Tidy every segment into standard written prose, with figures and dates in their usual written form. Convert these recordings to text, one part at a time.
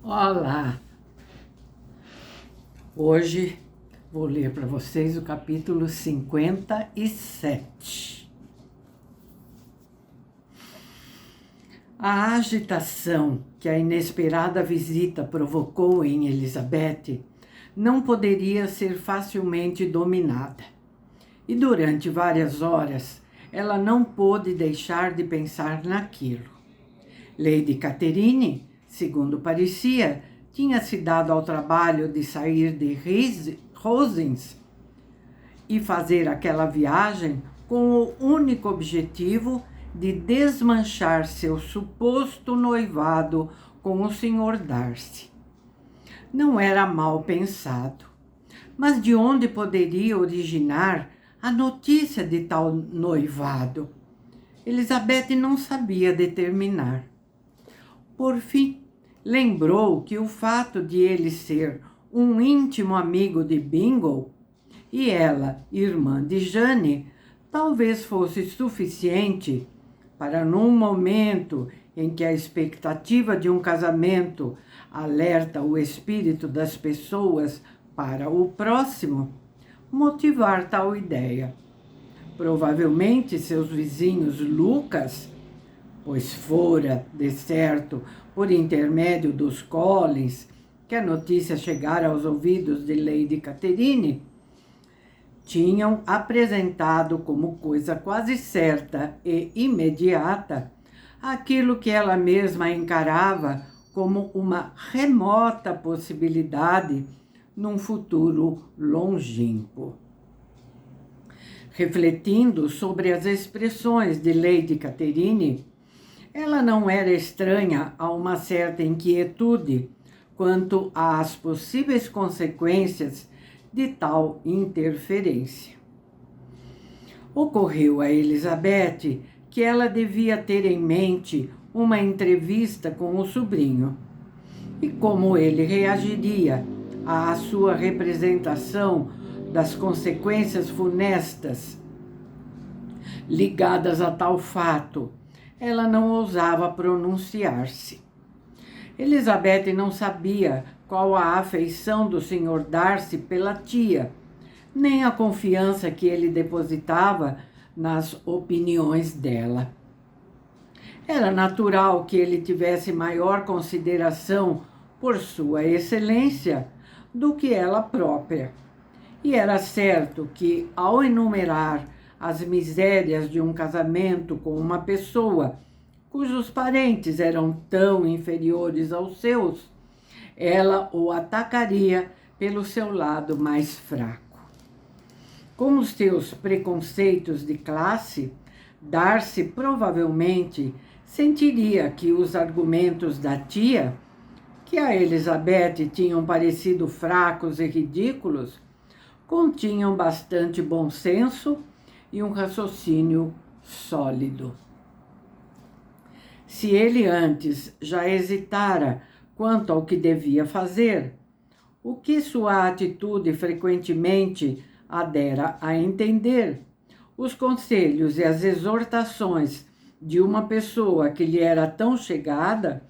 Olá! Hoje vou ler para vocês o capítulo 57. A agitação que a inesperada visita provocou em Elizabeth não poderia ser facilmente dominada. E durante várias horas ela não pôde deixar de pensar naquilo. Lady Catherine, segundo parecia, tinha se dado ao trabalho de sair de Rosings e fazer aquela viagem com o único objetivo de desmanchar seu suposto noivado com o Sr. Darcy. Não era mal pensado, mas de onde poderia originar a notícia de tal noivado? Elizabeth não sabia determinar. Por fim, lembrou que o fato de ele ser um íntimo amigo de Bingle e ela, irmã de Jane, talvez fosse suficiente para, num momento em que a expectativa de um casamento alerta o espírito das pessoas para o próximo, motivar tal ideia. Provavelmente seus vizinhos Lucas, pois fora, de certo, por intermédio dos Collins, que a notícia chegara aos ouvidos de Lady Catherine, tinham apresentado como coisa quase certa e imediata aquilo que ela mesma encarava como uma remota possibilidade num futuro longínquo. Refletindo sobre as expressões de Lady Catherine, ela não era estranha a uma certa inquietude quanto às possíveis consequências de tal interferência. Ocorreu a Elizabeth que ela devia ter em mente uma entrevista com o sobrinho e como ele reagiria à sua representação das consequências funestas ligadas a tal fato. Ela não ousava pronunciar-se. Elizabeth não sabia qual a afeição do Sr. Darcy pela tia, nem a confiança que ele depositava nas opiniões dela. Era natural que ele tivesse maior consideração por sua excelência do que ela própria. E era certo que, ao enumerar as misérias de um casamento com uma pessoa cujos parentes eram tão inferiores aos seus, ela o atacaria pelo seu lado mais fraco. Com os seus preconceitos de classe, Darcy provavelmente sentiria que os argumentos da tia, que a Elizabeth tinham parecido fracos e ridículos, continham bastante bom senso e um raciocínio sólido. Se ele antes já hesitara quanto ao que devia fazer, o que sua atitude frequentemente a dera a entender, os conselhos e as exortações de uma pessoa que lhe era tão chegada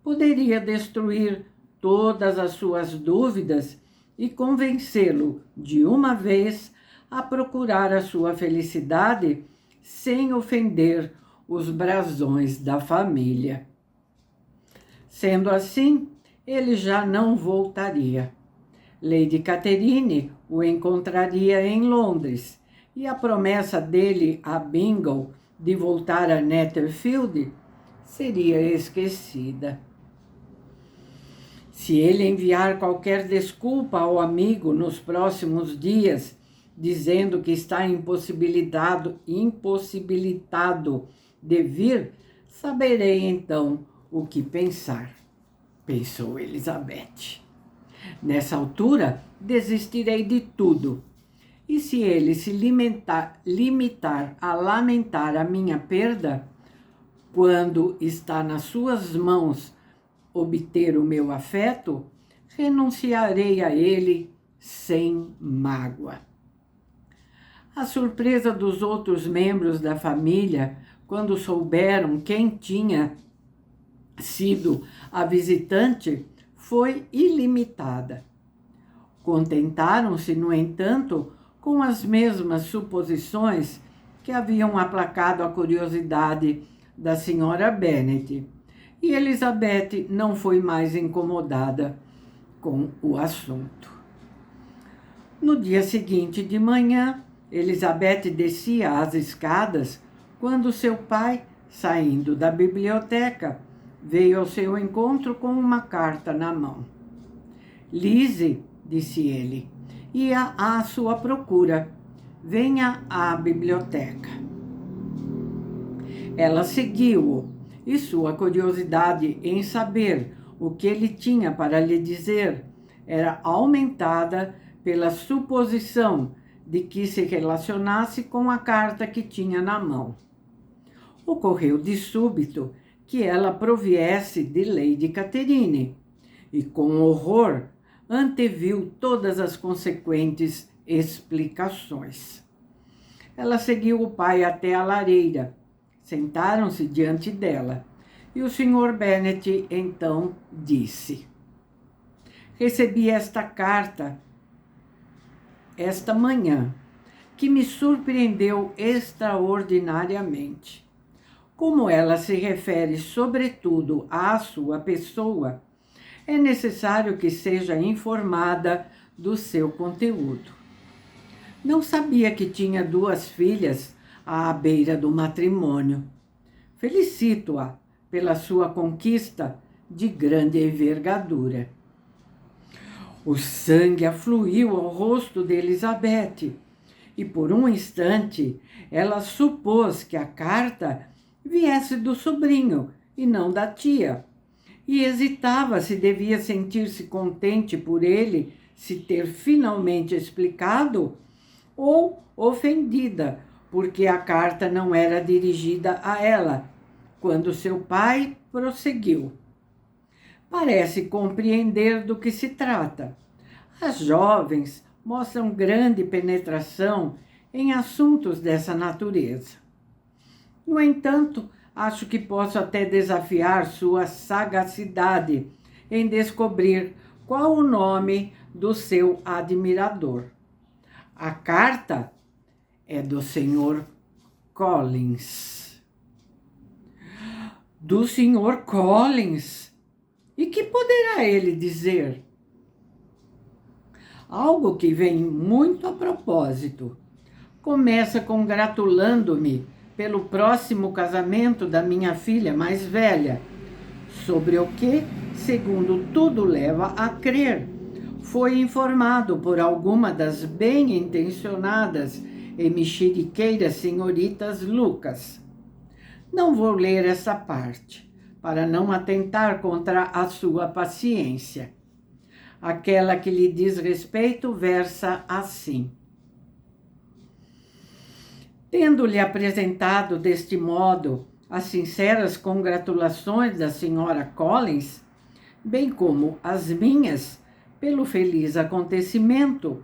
poderia destruir todas as suas dúvidas e convencê-lo de uma vez a procurar a sua felicidade sem ofender os brasões da família. Sendo assim, ele já não voltaria. Lady Catherine o encontraria em Londres e a promessa dele a Bingle de voltar a Netherfield seria esquecida. Se ele enviar qualquer desculpa ao amigo nos próximos dias, dizendo que está impossibilitado de vir, saberei então o que pensar, pensou Elizabeth. Nessa altura, desistirei de tudo. E se ele se limitar a lamentar a minha perda, quando está nas suas mãos obter o meu afeto, renunciarei a ele sem mágoa. A surpresa dos outros membros da família, quando souberam quem tinha sido a visitante, foi ilimitada. Contentaram-se, no entanto, com as mesmas suposições que haviam aplacado a curiosidade da senhora Bennet, e Elizabeth não foi mais incomodada com o assunto. No dia seguinte de manhã, Elizabeth descia as escadas quando seu pai, saindo da biblioteca, veio ao seu encontro com uma carta na mão. Lizzie, disse ele, ia à sua procura. Venha à biblioteca. Ela seguiu-o, e sua curiosidade em saber o que ele tinha para lhe dizer era aumentada pela suposição de que se relacionasse com a carta que tinha na mão. Ocorreu de súbito que ela proviesse de Lady Catherine, e com horror anteviu todas as consequentes explicações. Ela seguiu o pai até a lareira. Sentaram-se diante dela, e o Sr. Bennet então disse: recebi esta carta esta manhã, que me surpreendeu extraordinariamente. Como ela se refere sobretudo à sua pessoa, é necessário que seja informada do seu conteúdo. Não sabia que tinha 2 filhas à beira do matrimônio. Felicito-a pela sua conquista de grande envergadura. O sangue afluiu ao rosto de Elizabeth, e por um instante ela supôs que a carta viesse do sobrinho e não da tia, e hesitava se devia sentir-se contente por ele se ter finalmente explicado, ou ofendida porque a carta não era dirigida a ela, quando seu pai prosseguiu. Parece compreender do que se trata. As jovens mostram grande penetração em assuntos dessa natureza. No entanto, acho que posso até desafiar sua sagacidade em descobrir qual o nome do seu admirador. A carta é do Sr. Collins. Do Sr. Collins? E que poderá ele dizer? Algo que vem muito a propósito. Começa congratulando-me pelo próximo casamento da minha filha mais velha, sobre o que, segundo tudo leva a crer, foi informado por alguma das bem-intencionadas e mexeriqueiras senhoritas Lucas. Não vou ler essa parte, para não atentar contra a sua paciência. Aquela que lhe diz respeito versa assim. Tendo-lhe apresentado deste modo as sinceras congratulações da senhora Collins, bem como as minhas, pelo feliz acontecimento,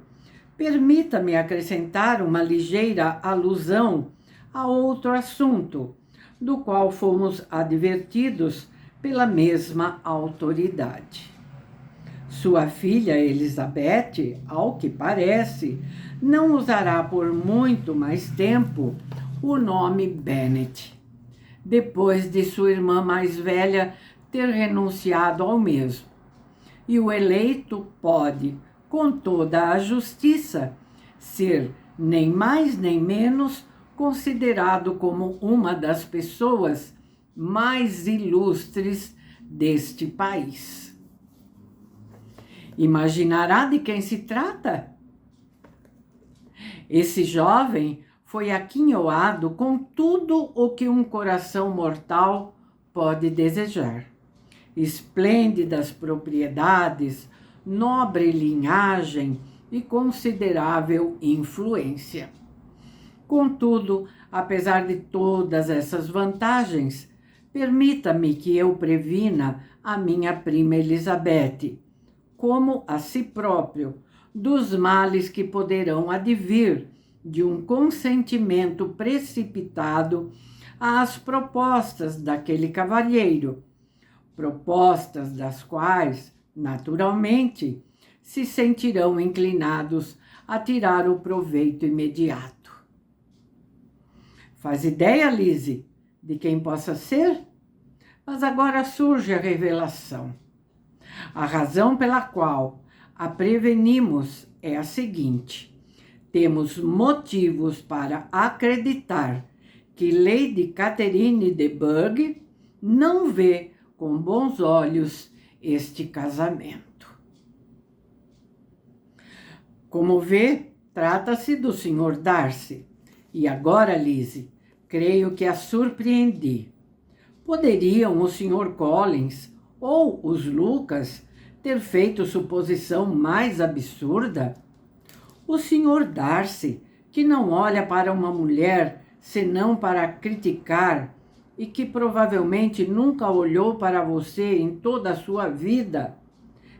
permita-me acrescentar uma ligeira alusão a outro assunto, do qual fomos advertidos pela mesma autoridade. Sua filha Elizabeth, ao que parece, não usará por muito mais tempo o nome Bennet, depois de sua irmã mais velha ter renunciado ao mesmo. E o eleito pode, com toda a justiça, ser nem mais nem menos considerado como uma das pessoas mais ilustres deste país. Imaginará de quem se trata? Esse jovem foi aquinhoado com tudo o que um coração mortal pode desejar. Esplêndidas propriedades, nobre linhagem e considerável influência. Contudo, apesar de todas essas vantagens, permita-me que eu previna a minha prima Elizabeth, como a si próprio, dos males que poderão advir de um consentimento precipitado às propostas daquele cavalheiro, propostas das quais, naturalmente, se sentirão inclinados a tirar o proveito imediato. Faz ideia, Lise, de quem possa ser? Mas agora surge a revelação. A razão pela qual a prevenimos é a seguinte: temos motivos para acreditar que Lady Catherine de Bourgh não vê com bons olhos este casamento. Como vê, trata-se do Sr. Darcy. E agora, Lise, creio que a surpreendi. Poderiam o Sr. Collins ou os Lucas ter feito suposição mais absurda? O Sr. Darcy, que não olha para uma mulher senão para criticar e que provavelmente nunca olhou para você em toda a sua vida,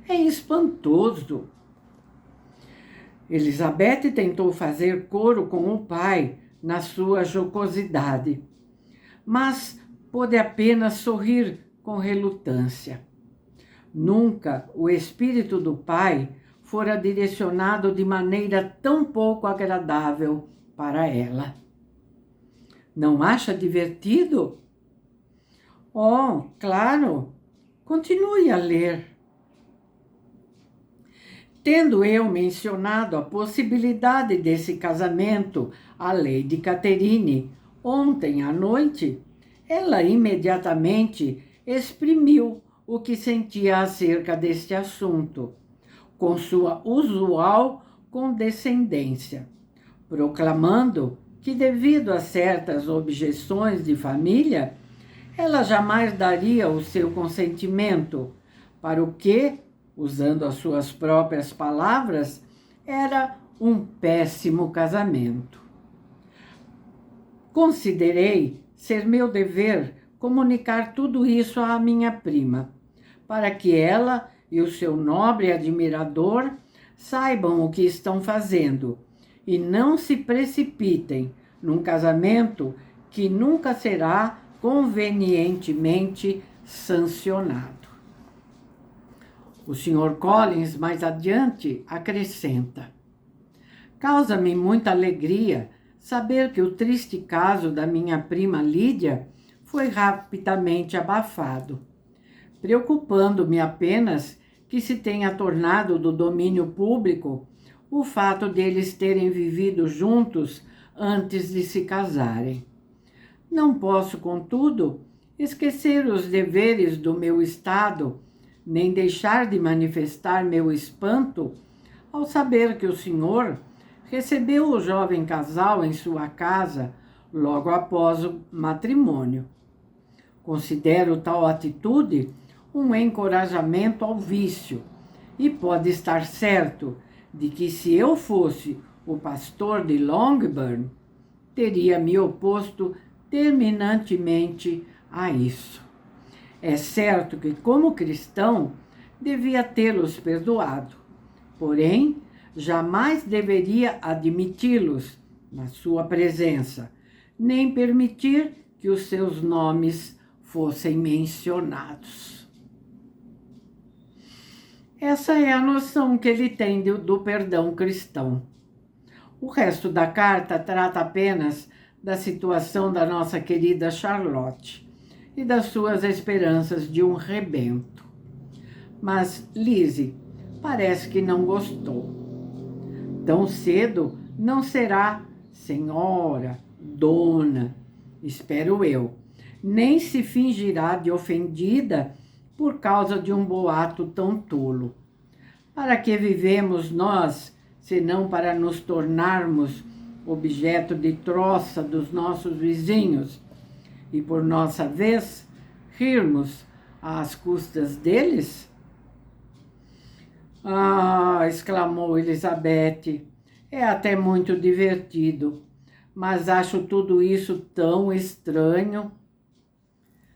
é espantoso. Elizabeth tentou fazer coro com o pai na sua jocosidade, mas pôde apenas sorrir com relutância. Nunca o espírito do pai fora direcionado de maneira tão pouco agradável para ela. Não acha divertido? Oh, claro! Continue a ler. Tendo eu mencionado a possibilidade desse casamento à Lady Catherine ontem à noite, ela imediatamente exprimiu o que sentia acerca deste assunto, com sua usual condescendência, proclamando que, devido a certas objeções de família, ela jamais daria o seu consentimento para o que, usando as suas próprias palavras, era um péssimo casamento. Considerei ser meu dever comunicar tudo isso à minha prima, para que ela e o seu nobre admirador saibam o que estão fazendo e não se precipitem num casamento que nunca será convenientemente sancionado. O Sr. Collins, mais adiante, acrescenta: causa-me muita alegria saber que o triste caso da minha prima Lídia foi rapidamente abafado, preocupando-me apenas que se tenha tornado do domínio público o fato deles terem vivido juntos antes de se casarem. Não posso, contudo, esquecer os deveres do meu estado, nem deixar de manifestar meu espanto ao saber que o senhor recebeu o jovem casal em sua casa logo após o matrimônio. Considero tal atitude um encorajamento ao vício e pode estar certo de que, se eu fosse o pastor de Longbourn, teria me oposto terminantemente a isso. É certo que, como cristão, devia tê-los perdoado, porém, jamais deveria admiti-los na sua presença, nem permitir que os seus nomes fossem mencionados. Essa é a noção que ele tem do perdão cristão. O resto da carta trata apenas da situação da nossa querida Charlotte e das suas esperanças de um rebento. Mas Lise parece que não gostou. Tão cedo não será senhora, dona, espero eu, nem se fingirá de ofendida por causa de um boato tão tolo. Para que vivemos nós, senão para nos tornarmos objeto de troça dos nossos vizinhos e, por nossa vez, rirmos às custas deles? Ah, exclamou Elizabeth, é até muito divertido, mas acho tudo isso tão estranho.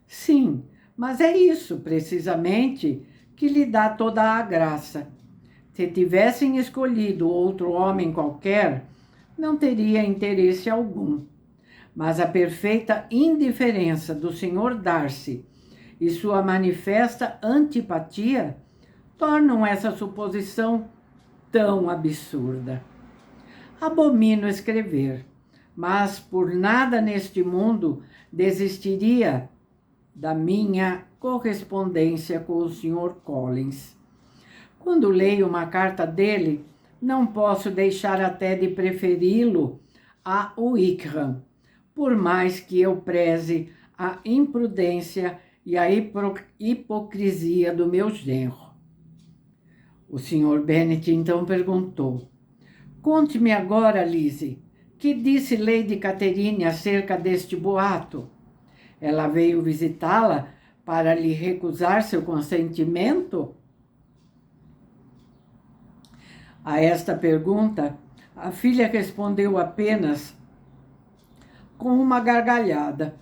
Sim, mas é isso, precisamente, que lhe dá toda a graça. Se tivessem escolhido outro homem qualquer, não teria interesse algum. Mas a perfeita indiferença do Sr. Darcy e sua manifesta antipatia tornam essa suposição tão absurda. Abomino escrever, mas por nada neste mundo desistiria da minha correspondência com o Sr. Collins. Quando leio uma carta dele, não posso deixar até de preferi-lo a Wickham, por mais que eu preze a imprudência e a hipocrisia do meu genro. O Sr. Bennet então perguntou: conte-me agora, Lizzie, que disse Lady Catherine acerca deste boato? Ela veio visitá-la para lhe recusar seu consentimento? A esta pergunta, a filha respondeu apenas com uma gargalhada.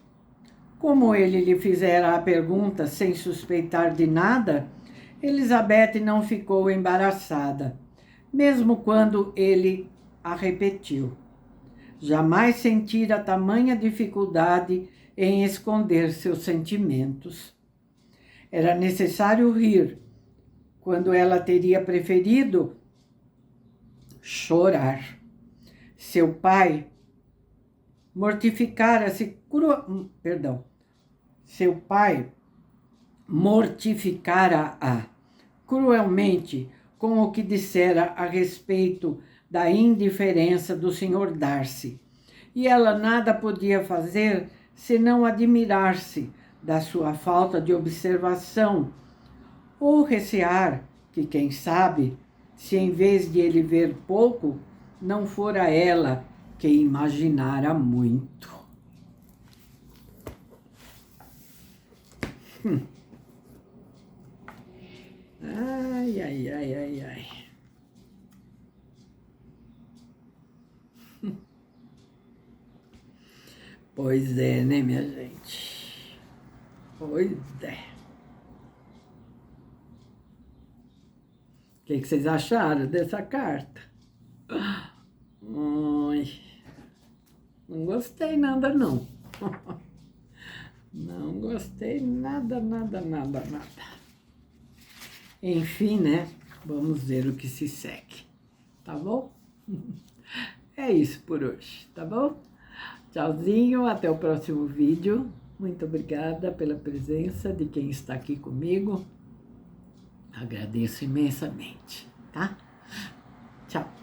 Como ele lhe fizera a pergunta sem suspeitar de nada, Elizabeth não ficou embaraçada, mesmo quando ele a repetiu. Jamais sentira tamanha dificuldade em esconder seus sentimentos. Era necessário rir, quando ela teria preferido chorar. Seu pai Seu pai mortificara-a cruelmente com o que dissera a respeito da indiferença do Sr. Darcy, e ela nada podia fazer senão admirar-se da sua falta de observação, ou recear que, quem sabe, se em vez de ele ver pouco, não fora ela que imaginara muito. Ai, ai, ai, ai, ai. Pois é, né, minha gente? Pois é. O que vocês acharam dessa carta? Ai, não gostei nada, não. Não gostei nada, nada, nada, nada. Enfim, né? Vamos ver o que se segue. Tá bom? É isso por hoje, tá bom? Tchauzinho, até o próximo vídeo. Muito obrigada pela presença de quem está aqui comigo. Agradeço imensamente, tá? Tchau.